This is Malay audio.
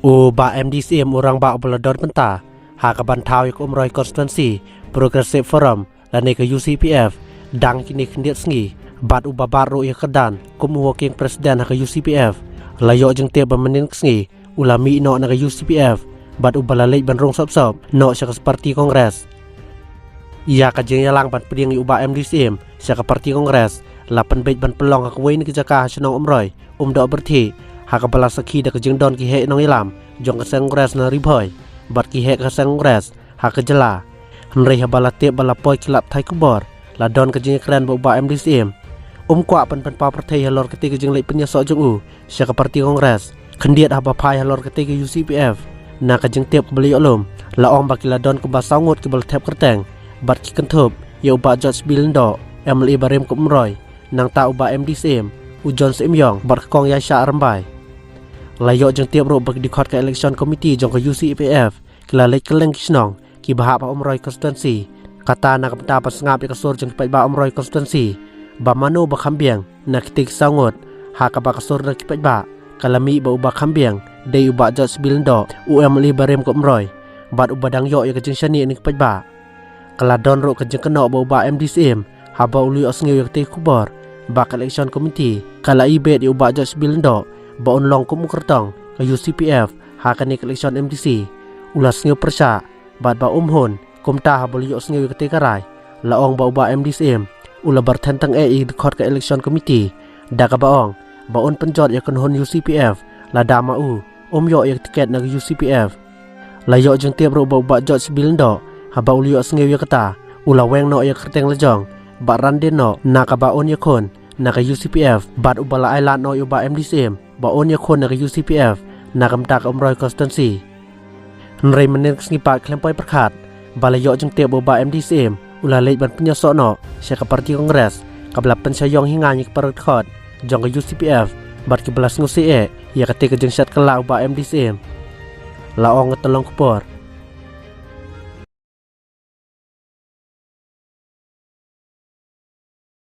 ba MDCM orang ba obalador penta hak bantau yak umroy konstituensi Progressive Forum dan ke UCPF dang kini kendiat sengi bat baru yak kedan kum working presiden hak UCPF layo jeng tiap bemenin sengi ulami no nak UCPF bat Leit ban Rung sop no syak seperti kongres ia kajeng yalang ban peding uba MDCM syak parti kongres lapan bait ban pelong hak wain ke jaka senong umroy do berthi hak bala sakhi dak jeng don ki he nong ilam jong keseng kongres na riboy bat ki he keseng kongres hak kejela henry habala tiap bala poi kilap thai kubor la don ke jeng keren ba MDCM kwa pan pa partai halor ketika jeng Leit penyesok jeng syak parti kongres kendiat haba pai halor ketika UCPF na ke jeng tiap beli olom la ong baki la don ke basangut ke bal tep kerteng bat ki kentup ya uba George Lyngdoh MLE barem ke umroy nang ta uba MDCM ujon Syiem bat kong ya sya rembai layo jeng tiap ro bagi dikot ke election committee jong ke UCPF kila Leit keleng kisnong ki bahap umroy konstituensi kata nak penta pas ngap ke sur jeng pai ba umroy konstituensi ba mano ba kambiang na kitik sangut hak ba kasur na kipai ba kalami ba uba kambiang dei uba George Lyngdoh MLE barem ke umroy bat uba dang yo ya ke jeng shani ni kipai ba kala don ro ke jeng keno ba uba MDCM haba uli osngew ya kitik kubor ba election committee kala ibet ya uba George Lyngdoh ba unlong kum kertong ke UCPF hakani election MDC ulas ngeu persya bat ba umhun kum ta habuli osngew ke tekarai laong ba uba MDCM ula bertentang dikot ke election committee da ka baong ba un penjot ya kenhon UCPF la da ma yo ya tiket na UCPF la yo jeng tiap ro ba uba George Lyngdoh haba uli osngew ya kata ula weng no ya kerteng lejong ba randen no na ka ba on ya kon na ka UCPF bat ubala island no uba MDCM ba on ya kon na ka UCPF na kamta ka umroy konstituensi henry menen sengipat klempoi perkat bala yo jeng tiap uba MDCM ula Leit ban penyosok no syak parti kongres kabla pensayong hinga nyik perkot jong ka UCPF bat ki belas ngusi ya ketika jeng Shet Kylla uba MDCM laong ngetolong kupor